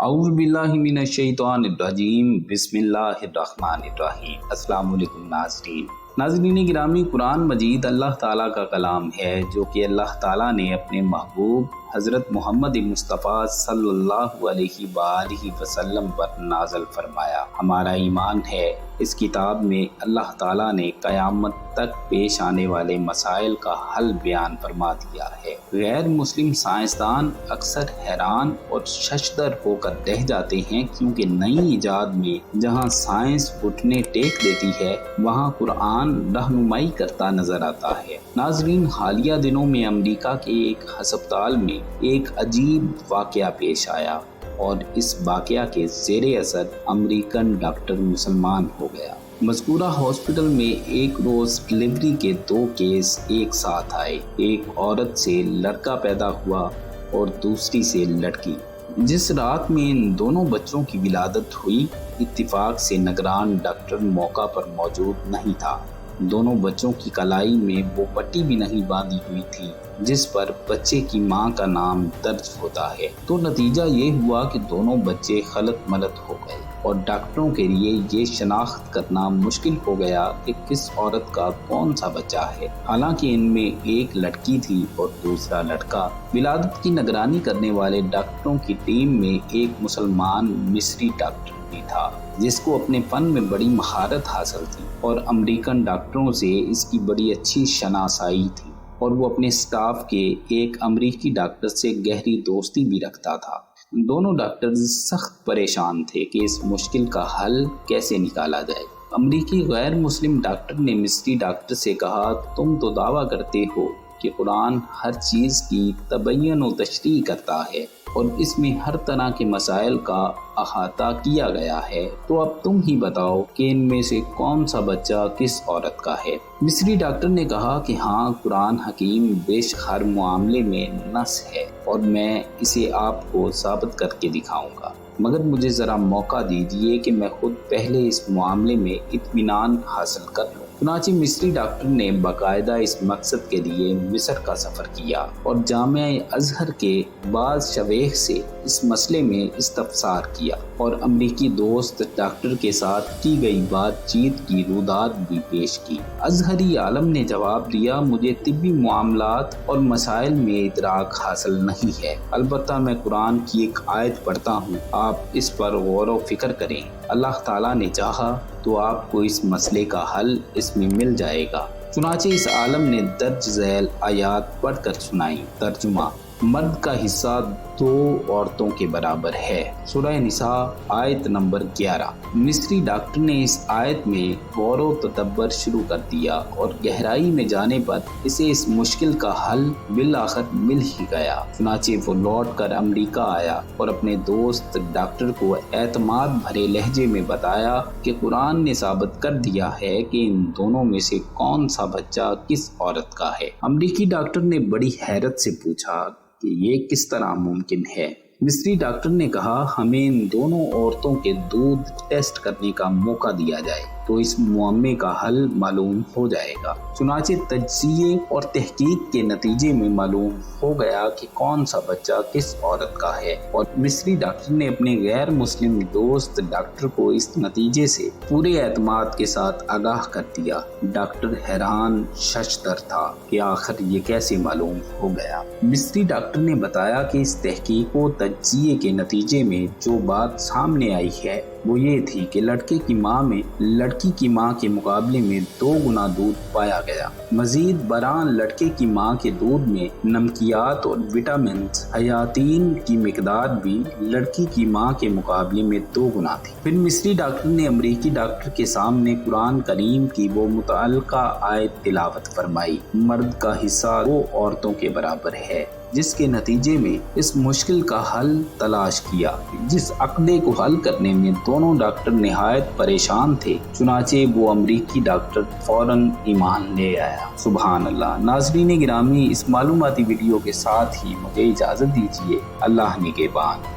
اعوذ باللہ من الشیطان الرجیم بسم اللہ الرحمن الرحیم۔ السلام علیکم ناظرین گرامی، قرآن مجید اللہ تعالیٰ کا کلام ہے جو کہ اللہ تعالیٰ نے اپنے محبوب حضرت محمد مصطفیٰ صلی اللہ علیہ وآلہ وسلم پر نازل فرمایا۔ ہمارا ایمان ہے اس کتاب میں اللہ تعالیٰ نے قیامت تک پیش آنے والے مسائل کا حل بیان فرما دیا ہے۔ غیر مسلم سائنسدان اکثر حیران اور ششدر ہو کر رہ جاتے ہیں کیونکہ نئی ایجاد میں جہاں سائنس گھٹنے ٹیک دیتی ہے وہاں قرآن رہنمائی کرتا نظر آتا ہے۔ ناظرین، حالیہ دنوں میں امریکہ کے ایک ہسپتال میں ایک عجیب واقعہ پیش آیا اور اس واقعہ کے زیر اثر امریکن ڈاکٹر مسلمان ہو گیا۔ مذکورہ ہاسپٹل میں ایک روز ڈلیوری کے 2 کیس ایک ساتھ آئے۔ ایک عورت سے لڑکا پیدا ہوا اور دوسری سے لڑکی۔ جس رات میں ان دونوں بچوں کی ولادت ہوئی، اتفاق سے نگران ڈاکٹر موقع پر موجود نہیں تھا۔ دونوں بچوں کی کلائی میں وہ پٹی بھی نہیں باندھی ہوئی تھی جس پر بچے کی ماں کا نام درج ہوتا ہے۔ تو نتیجہ یہ ہوا کہ دونوں بچے خلط ملط ہو گئے اور ڈاکٹروں کے لیے یہ شناخت کرنا مشکل ہو گیا کہ کس عورت کا کون سا بچہ ہے، حالانکہ ان میں ایک لڑکی تھی اور دوسرا لڑکا۔ ولادت کی نگرانی کرنے والے ڈاکٹروں کی ٹیم میں ایک مسلمان مصری ڈاکٹر بھی تھا جس کو اپنے فن میں بڑی مہارت حاصل تھی اور امریکن ڈاکٹروں سے اس کی بڑی اچھی شناسائی تھی، اور وہ اپنے سٹاف کے ایک امریکی ڈاکٹر سے گہری دوستی بھی رکھتا تھا۔ دونوں ڈاکٹرز سخت پریشان تھے کہ اس مشکل کا حل کیسے نکالا جائے۔ امریکی غیر مسلم ڈاکٹر نے مصری ڈاکٹر سے کہا، تم تو دعویٰ کرتے ہو کہ قرآن ہر چیز کی تبیین و تشریح کرتا ہے اور اس میں ہر طرح کے مسائل کا احاطہ کیا گیا ہے، تو اب تم ہی بتاؤ کہ ان میں سے کون سا بچہ کس عورت کا ہے۔ مصری ڈاکٹر نے کہا کہ ہاں، قرآن حکیم بے شک ہر معاملے میں نص ہے اور میں اسے آپ کو ثابت کر کے دکھاؤں گا، مگر مجھے ذرا موقع دیجیے کہ میں خود پہلے اس معاملے میں اطمینان حاصل کر لوں۔ چنانچہ مصری ڈاکٹر نے باقاعدہ اس مقصد کے لیے مصر کا سفر کیا اور جامعہ ازہر کے بعض شیوخ سے اس مسئلے میں استفسار کیا اور امریکی دوست ڈاکٹر کے ساتھ کی گئی بات چیت کی رودات بھی پیش کی۔ ازہری عالم نے جواب دیا، مجھے طبی معاملات اور مسائل میں ادراک حاصل نہیں ہے، البتہ میں قرآن کی ایک آیت پڑھتا ہوں، آپ اس پر غور و فکر کریں، اللہ تعالیٰ نے چاہا تو آپ کو اس مسئلے کا حل اس میں مل جائے گا۔ چنانچہ اس عالم نے درج ذیل آیات پڑھ کر سنائی۔ ترجمہ: مرد کا حصہ 2 عورتوں کے برابر ہے۔ سورہ نساء آیت نمبر 11۔ مصری ڈاکٹر نے اس آیت میں غور و تدبر شروع کر دیا اور گہرائی میں جانے پر اسے اس مشکل کا حل بالآخر مل ہی گیا۔ چنانچہ وہ لوٹ کر امریکہ آیا اور اپنے دوست ڈاکٹر کو اعتماد بھرے لہجے میں بتایا کہ قرآن نے ثابت کر دیا ہے کہ ان دونوں میں سے کون سا بچہ کس عورت کا ہے۔ امریکی ڈاکٹر نے بڑی حیرت سے پوچھا کہ یہ کس طرح ممکن ہے؟ مصری ڈاکٹر نے کہا، ہمیں ان دونوں عورتوں کے دودھ ٹیسٹ کرنے کا موقع دیا جائے تو اس معمے کا حل معلوم ہو جائے گا۔ چنانچہ تجزیے اور تحقیق کے نتیجے میں معلوم ہو گیا کہ کون سا بچہ کس عورت کا ہے، اور مصری ڈاکٹر نے اپنے غیر مسلم دوست ڈاکٹر کو اس نتیجے سے پورے اعتماد کے ساتھ آگاہ کر دیا۔ ڈاکٹر حیران ششدر تھا کہ آخر یہ کیسے معلوم ہو گیا۔ مصری ڈاکٹر نے بتایا کہ اس تحقیق و تجزیے کے نتیجے میں جو بات سامنے آئی ہے وہ یہ تھی کہ لڑکے کی ماں میں لڑکی کی ماں کے مقابلے میں 2 گنا دودھ پایا گیا۔ مزید برآں لڑکے کی ماں کے دودھ میں نمکیات اور وٹامنز حیاتین کی مقدار بھی لڑکی کی ماں کے مقابلے میں 2 گنا تھی۔ پھر مصری ڈاکٹر نے امریکی ڈاکٹر کے سامنے قرآن کریم کی وہ متعلقہ آیت تلاوت فرمائی، مرد کا حصہ 2 عورتوں کے برابر ہے، جس کے نتیجے میں اس مشکل کا حل تلاش کیا۔ جس عقدے کو حل کرنے میں دونوں ڈاکٹر نہایت پریشان تھے، چنانچہ وہ امریکی ڈاکٹر فوراً ایمان لے آیا۔ سبحان اللہ۔ ناظرین گرامی، اس معلوماتی ویڈیو کے ساتھ ہی مجھے اجازت دیجیے۔ اللہ نگہبان۔